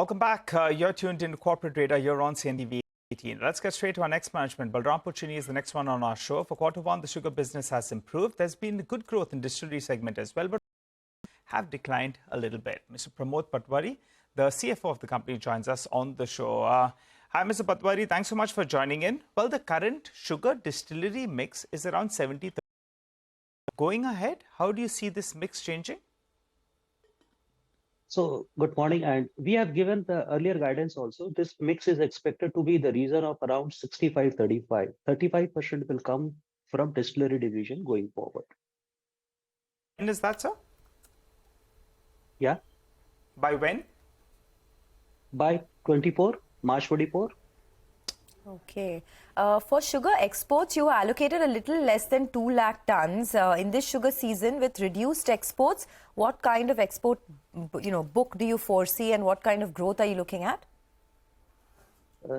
Welcome back. You're tuned in to Corporate Radar. You're on CNBC-TV18. Let's get straight to our next management. Balrampur Chini is the next one on our show. For Q1, the sugar business has improved. There's been good growth in distillery segment as well, but have declined a little bit. Mr. Pramod Patwari, the CFO of the company, joins us on the show. Hi, Mr. Patwari. Thanks so much for joining in. Well, the current sugar distillery mix is around 70%. Going ahead, how do you see this mix changing? So, good morning. And we have given the earlier guidance also. This mix is expected to be the region of around 65-35. 35% will come from distillery division going forward. And is that so? Yeah. By when? By March 24. Okay. For sugar exports, you allocated a little less than 2 lakh tons in this sugar season with reduced exports. What kind of export, book do you foresee, and what kind of growth are you looking at?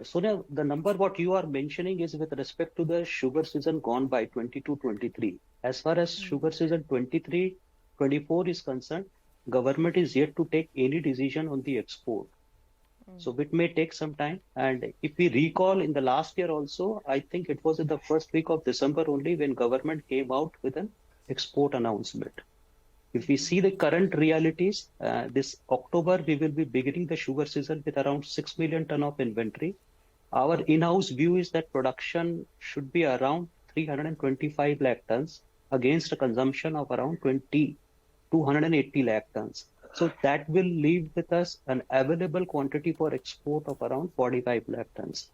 Sonia, the number what you are mentioning is with respect to the sugar season gone by 22-23. As far as sugar season 23-24 is concerned, government is yet to take any decision on the export. So it may take some time. And if we recall in the last year also, I think it was in the first week of December only when government came out with an export announcement. If we see the current realities, this October, we will be beginning the sugar season with around 6 million ton of inventory. Our in-house view is that production should be around 325 lakh tons against a consumption of around 280 lakh tons. So that will leave with us an available quantity for export of around 45 lakh tons.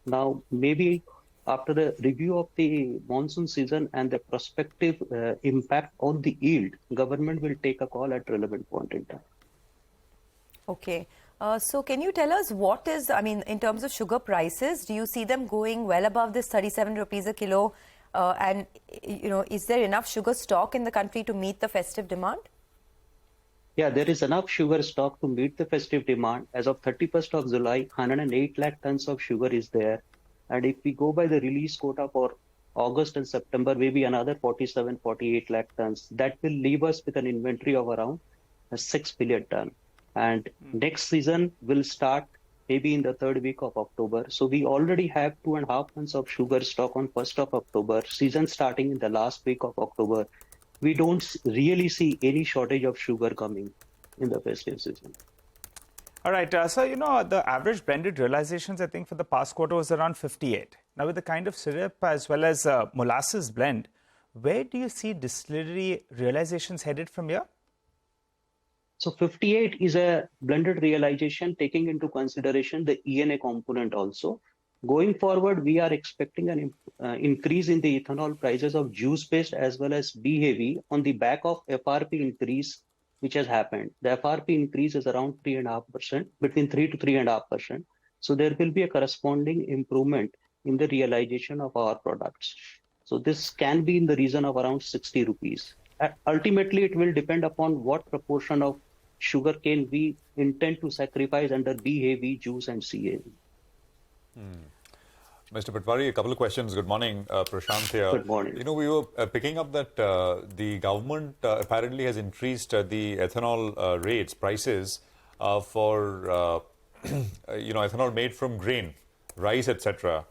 Now, maybe after the review of the monsoon season and the prospective impact on the yield, government will take a call at relevant point in time. Okay. So can you tell us what is, in terms of sugar prices, do you see them going well above this 37 rupees a kilo? And, is there enough sugar stock in the country to meet the festive demand? Yeah, there is enough sugar stock to meet the festive demand. As of 31st of July, 108 lakh tons of sugar is there. And if we go by the release quota for August and September, maybe another 47-48 lakh tons. That will leave us with an inventory of around 6 billion ton. And next season will start maybe in the third week of October. So we already have 2.5 months of sugar stock on 1st of October, season starting in the last week of October. We don't really see any shortage of sugar coming in the festive season. All right. So, the average blended realizations, I think, for the past quarter was around 58. Now, with the kind of syrup as well as molasses blend, where do you see distillery realizations headed from here? So, 58 is a blended realization taking into consideration the ENA component also. Going forward, we are expecting an increase in the ethanol prices of juice-based as well as B-heavy on the back of FRP increase, which has happened. The FRP increase is around 3.5%, between 3 to 3.5%. So there will be a corresponding improvement in the realization of our products. So this can be in the region of around 60 rupees. Ultimately, it will depend upon what proportion of sugarcane we intend to sacrifice under B-heavy, juice, and C-heavy. Mr. Patwari, a couple of questions. Good morning, Prashant here. Good morning. We were picking up that the government apparently has increased the ethanol rates, prices for, ethanol made from grain, rice, etc.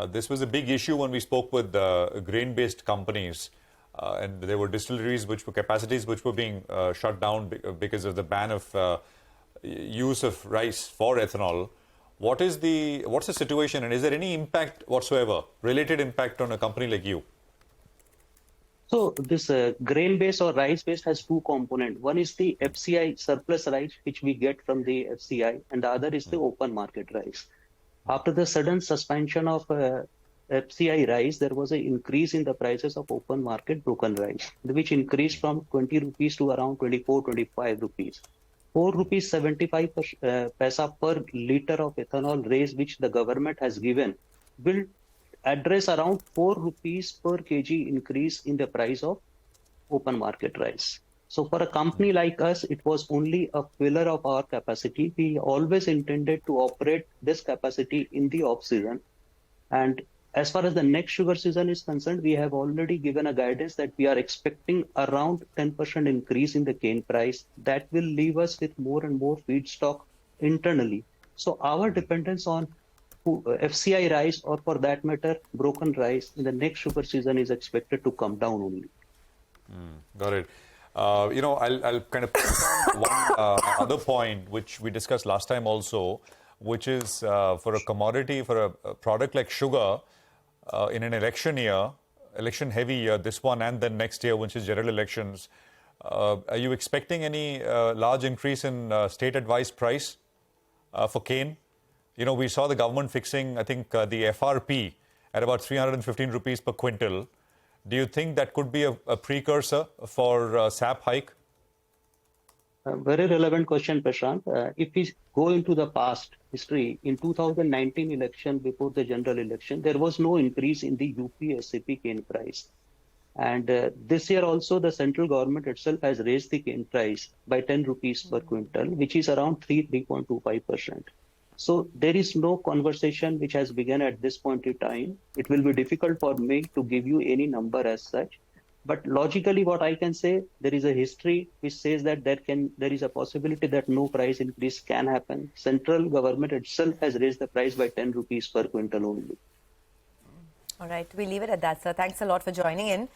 This was a big issue when we spoke with grain-based companies. And there were distilleries, capacities which were being shut down because of the ban of use of rice for ethanol. What's the situation, and is there any impact whatsoever, related impact on a company like you? So this grain-based or rice-based has two components. One is the FCI surplus rice, which we get from the FCI, and the other is the open market rice. After the sudden suspension of FCI rice, there was an increase in the prices of open market broken rice, which increased from 20 rupees to around 24-25 rupees. 4 rupees 75 paisa per liter of ethanol raise, which the government has given, will address around 4 rupees per kg increase in the price of open market rice. So for a company like us, it was only a pillar of our capacity. We always intended to operate this capacity in the off season. And as far as the next sugar season is concerned, we have already given a guidance that we are expecting around 10% increase in the cane price. That will leave us with more and more feedstock internally. So our dependence on FCI rice, or for that matter, broken rice, in the next sugar season is expected to come down only. Got it. I'll kind of pick on one other point which we discussed last time also, which is for a commodity, for a product like sugar, in an election year, election heavy year, this one and then next year, which is general elections, are you expecting any large increase in state advised price for cane? We saw the government fixing, I think, the FRP at about 315 rupees per quintal. Do you think that could be a precursor for SAP hike? A very relevant question, Prashant. If we go into the past history, in 2019 election, before the general election, there was no increase in the UP SAP cane price. And this year also, the central government itself has raised the cane price by 10 rupees per quintal, which is around 3.25%. So there is no conversation which has begun at this point in time. It will be difficult for me to give you any number as such. But logically, what I can say, there is a history which says that there is a possibility that no price increase can happen. Central government itself has raised the price by 10 rupees per quintal only. All right, we leave it at that, sir. Thanks a lot for joining in.